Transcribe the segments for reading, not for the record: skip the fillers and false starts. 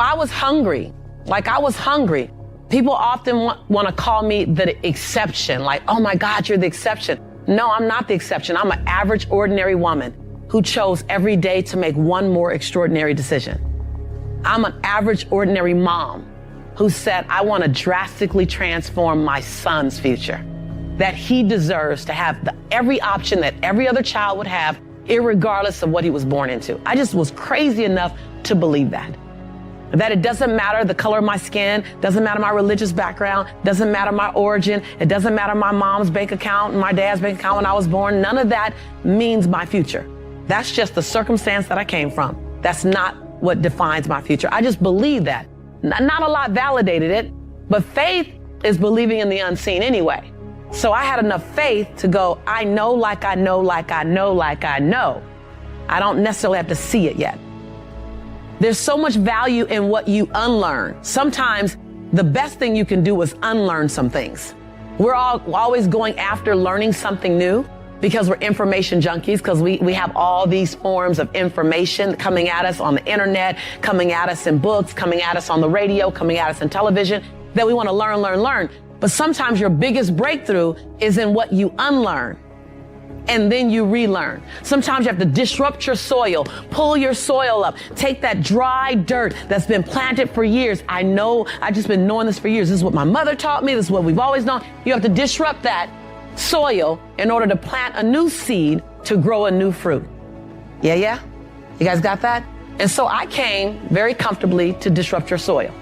I was hungry. I was hungry. People often want to call me the exception. Like, oh my God, you're the exception. No, I'm not the exception. I'm an average, ordinary woman who chose every day to make one more extraordinary decision. I'm an average, ordinary mom who said, I want to drastically transform my son's future, that he deserves to have every option that every other child would have, irregardless of what he was born into. I just was crazy enough to believe that it doesn't matter the color of my skin, doesn't matter my religious background, doesn't matter my origin, it doesn't matter my mom's bank account and my dad's bank account when I was born. None of that means my future. That's just the circumstance that I came from. That's not what defines my future. I just believe that. Not a lot validated it, but faith is believing in the unseen anyway. So I had enough faith to go, I know like I know, like I know, like I know. I don't necessarily have to see it yet. There's so much value in what you unlearn. Sometimes the best thing you can do is unlearn some things. We're always going after learning something new because we're information junkies, because we have all these forms of information coming at us on the internet, coming at us in books, coming at us on the radio, coming at us in television, that we want to learn. But sometimes your biggest breakthrough is in what you unlearn. And then you relearn. Sometimes you have to disrupt your soil, pull your soil up, take that dry dirt that's been planted for years. I know, I've just been knowing this for years. This is what my mother taught me. This is what we've always known. You have to disrupt that soil in order to plant a new seed to grow a new fruit. Yeah? You guys got that? And so I came very comfortably to disrupt your soil.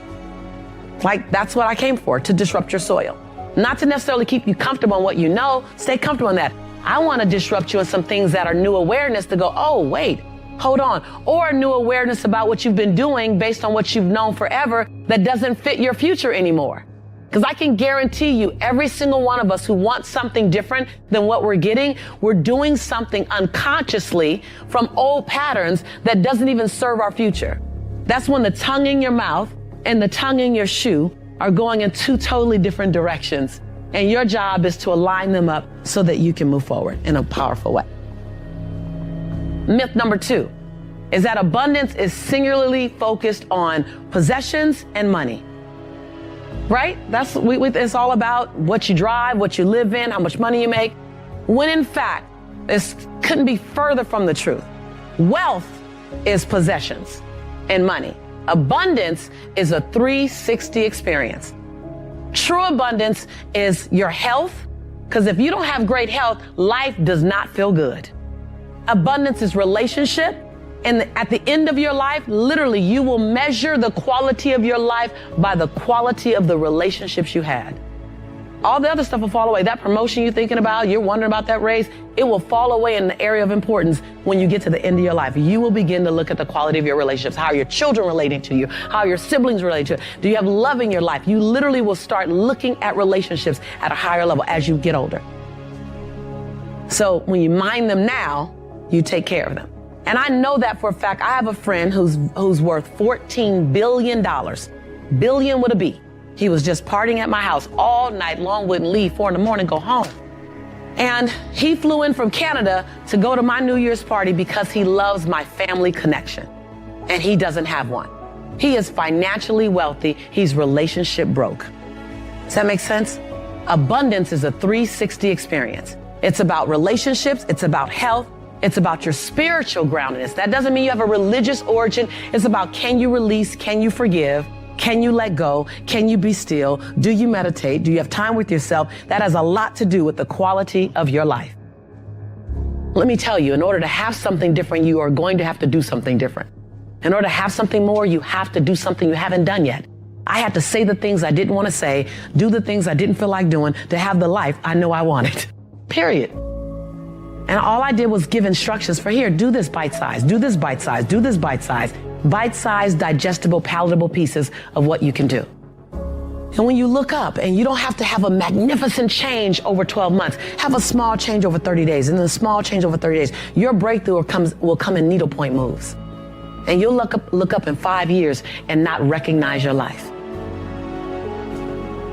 That's what I came for, to disrupt your soil. Not to necessarily keep you comfortable in what you know. Stay comfortable in that. I want to disrupt you in some things that are new awareness to go, oh, wait, hold on. Or new awareness about what you've been doing based on what you've known forever that doesn't fit your future anymore. Because I can guarantee you, every single one of us who wants something different than what we're getting, we're doing something unconsciously from old patterns that doesn't even serve our future. That's when the tongue in your mouth and the tongue in your shoe are going in two totally different directions. And your job is to align them up so that you can move forward in a powerful way. Myth number 2 is that abundance is singularly focused on possessions and money. Right? It's all about what you drive, what you live in, how much money you make. When in fact, this couldn't be further from the truth. Wealth is possessions and money. Abundance is a 360 experience. True abundance is your health, because if you don't have great health, life does not feel good. Abundance is relationship, and at the end of your life, literally, you will measure the quality of your life by the quality of the relationships you had. All the other stuff will fall away. That promotion you're thinking about, you're wondering about that raise, it will fall away in the area of importance when you get to the end of your life. You will begin to look at the quality of your relationships. How are your children relating to you? How are your siblings relating to you? Do you have love in your life? You literally will start looking at relationships at a higher level as you get older. So when you mind them now, you take care of them. And I know that for a fact. I have a friend who's worth $14 billion. Billion with a B. He was just partying at my house all night long, wouldn't leave, 4 a.m, go home. And he flew in from Canada to go to my New Year's party because he loves my family connection. And he doesn't have one. He is financially wealthy. He's relationship broke. Does that make sense? Abundance is a 360 experience. It's about relationships. It's about health. It's about your spiritual groundedness. That doesn't mean you have a religious origin. It's about, can you release? Can you forgive? Can you let go? Can you be still? Do you meditate? Do you have time with yourself? That has a lot to do with the quality of your life. Let me tell you, in order to have something different, you are going to have to do something different. In order to have something more, you have to do something you haven't done yet. I had to say the things I didn't want to say, do the things I didn't feel like doing to have the life I know I wanted. Period. And all I did was give instructions for, here, do this bite size, do this bite size, do this bite size. Bite-sized, digestible, palatable pieces of what you can do. And when you look up, and you don't have to have a magnificent change over 12 months, have a small change over 30 days, and then a small change over 30 days, your breakthrough will come in needlepoint moves. And you'll look up in 5 years and not recognize your life.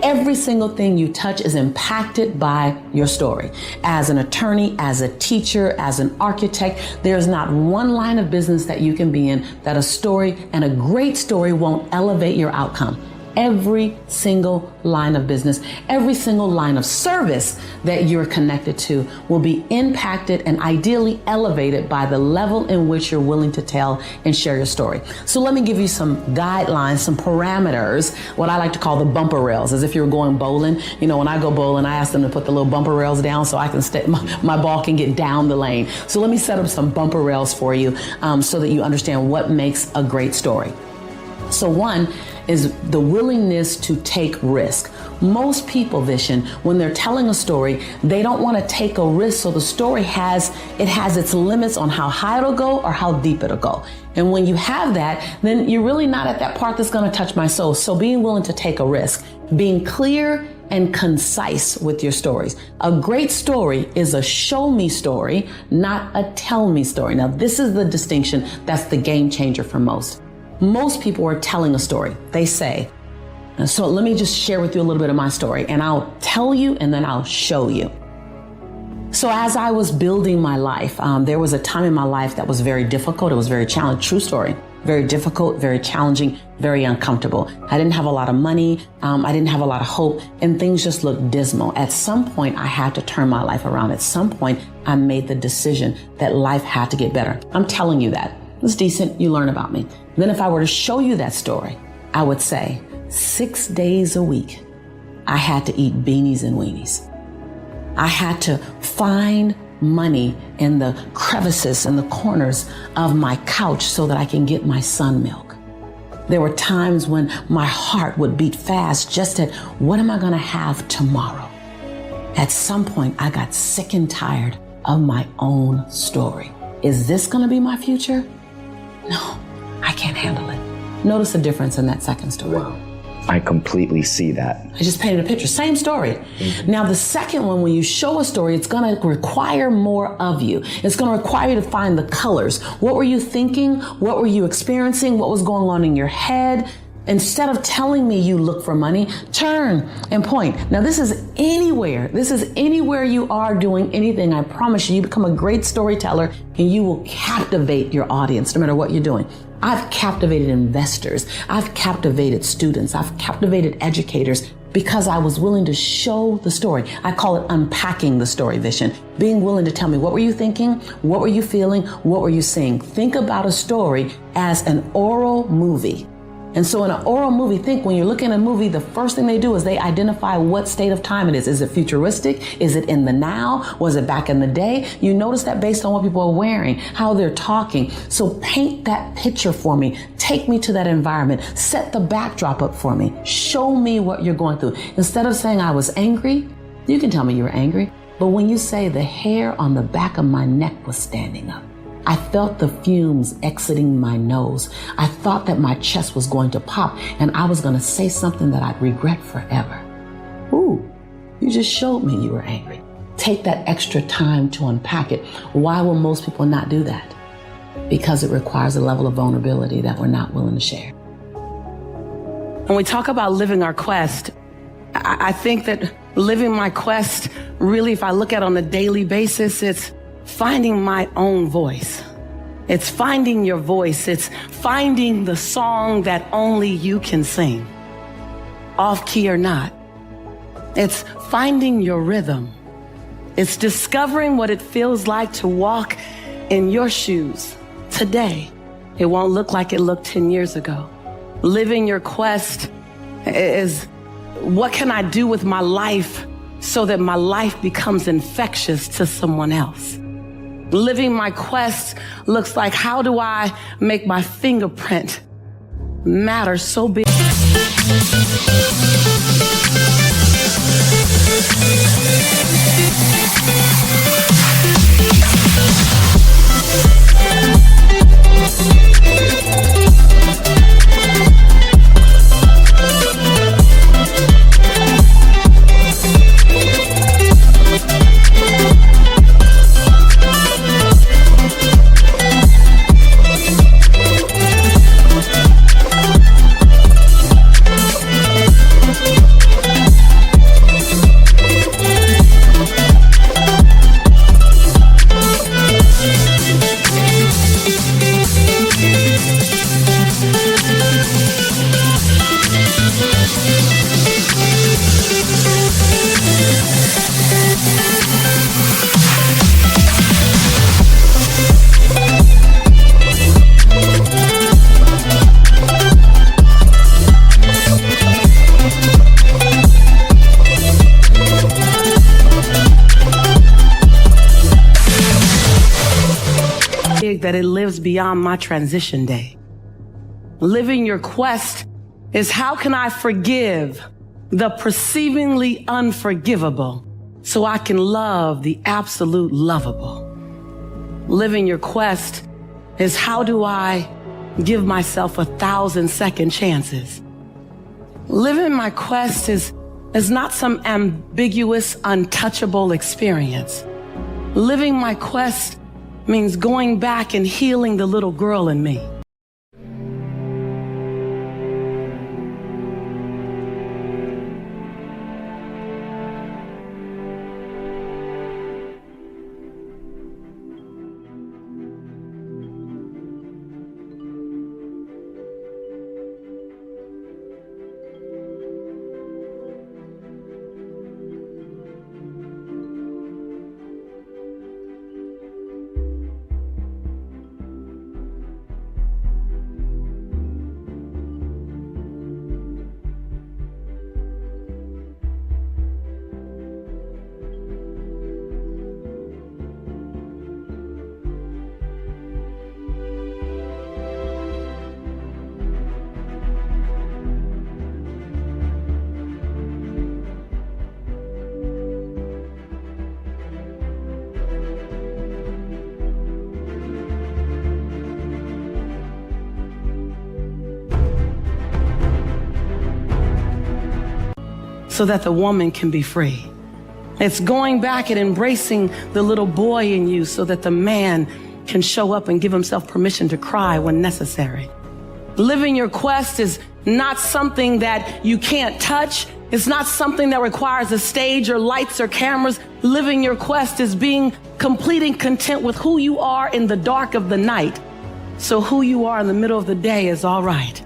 every single thing you touch is impacted by your story. As an attorney, as a teacher, as an architect, there's not one line of business that you can be in that a story, and a great story, won't elevate your outcome. Every single line of business, every single line of service that you're connected to will be impacted and ideally elevated by the level in which you're willing to tell and share your story. So let me give you some guidelines, some parameters, what I like to call the bumper rails, as if you're going bowling. You know, when I go bowling, I ask them to put the little bumper rails down so I can my ball can get down the lane. So let me set up some bumper rails for you so that you understand what makes a great story. So one is the willingness to take risk. Most people, Vishen, when they're telling a story, they don't want to take a risk, so the story has its limits on how high it'll go or how deep it'll go. And when you have that, then you're really not at that part that's going to touch my soul. So being willing to take a risk, being clear and concise with your stories. A great story is a show me story, not a tell me story. Now, this is the distinction that's the game changer for most. Most people are telling a story. They say, so let me just share with you a little bit of my story, and I'll tell you and then I'll show you. So as I was building my life, there was a time in my life that was very difficult. It was very challenging. True story. Very difficult, very challenging, very uncomfortable. I didn't have a lot of money. I didn't have a lot of hope, and things just looked dismal. At some point, I had to turn my life around. At some point, I made the decision that life had to get better. I'm telling you that. It's decent. You learn about me. Then if I were to show you that story, I would say 6 days a week, I had to eat beanies and weenies. I had to find money in the crevices and the corners of my couch so that I can get my son milk. There were times when my heart would beat fast just at what am I going to have tomorrow? At some point, I got sick and tired of my own story. Is this going to be my future? No, I can't handle it. Notice the difference in that second story. Wow. I completely see that. I just painted a picture. Same story. Mm-hmm. Now, the second one, when you show a story, it's going to require more of you. It's going to require you to find the colors. What were you thinking? What were you experiencing? What was going on in your head? Instead of telling me you look for money, turn and point. Now, this is anywhere. This is anywhere you are doing anything. I promise you, you become a great storyteller and you will captivate your audience no matter what you're doing. I've captivated investors. I've captivated students. I've captivated educators because I was willing to show the story. I call it unpacking the story, Vishen. Being willing to tell me, what were you thinking? What were you feeling? What were you seeing? Think about a story as an oral movie. And so in an oral movie, think when you're looking at a movie, the first thing they do is they identify what state of time it is. Is it futuristic? Is it in the now? Was it back in the day? You notice that based on what people are wearing, how they're talking. So paint that picture for me. Take me to that environment. Set the backdrop up for me. Show me what you're going through. Instead of saying I was angry, you can tell me you were angry. But when you say the hair on the back of my neck was standing up, I felt the fumes exiting my nose. I thought that my chest was going to pop and I was going to say something that I'd regret forever. Ooh, you just showed me you were angry. Take that extra time to unpack it. Why will most people not do that? Because it requires a level of vulnerability that we're not willing to share. When we talk about living our quest, I think that living my quest, really, if I look at it on a daily basis, it's finding my own voice. It's finding your voice. It's finding the song that only you can sing, off key or not. It's finding your rhythm. It's discovering what it feels like to walk in your shoes today. It won't look like it looked 10 years ago. Living your quest is, what can I do with my life so that my life becomes infectious to someone else? Living my quest looks like, how do I make my fingerprint matter so big? That it lives beyond my transition day. Living your quest is how can I forgive the perceivingly unforgivable so I can love the absolute lovable. Living your quest is how do I give myself 1,000 second chances. Living my quest is not some ambiguous, untouchable experience. Living my quest means going back and healing the little girl in me. So that the woman can be free. It's going back and embracing the little boy in you so that the man can show up and give himself permission to cry when necessary. Living your quest is not something that you can't touch. It's not something that requires a stage or lights or cameras. Living your quest is being complete and content with who you are in the dark of the night. So who you are in the middle of the day is all right.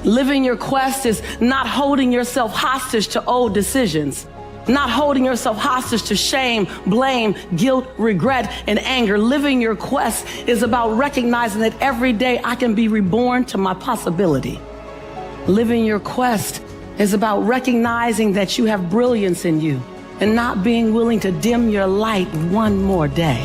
Living your quest is not holding yourself hostage to old decisions, not holding yourself hostage to shame, blame, guilt, regret, and anger. Living your quest is about recognizing that every day I can be reborn to my possibility. Living your quest is about recognizing that you have brilliance in you and not being willing to dim your light one more day.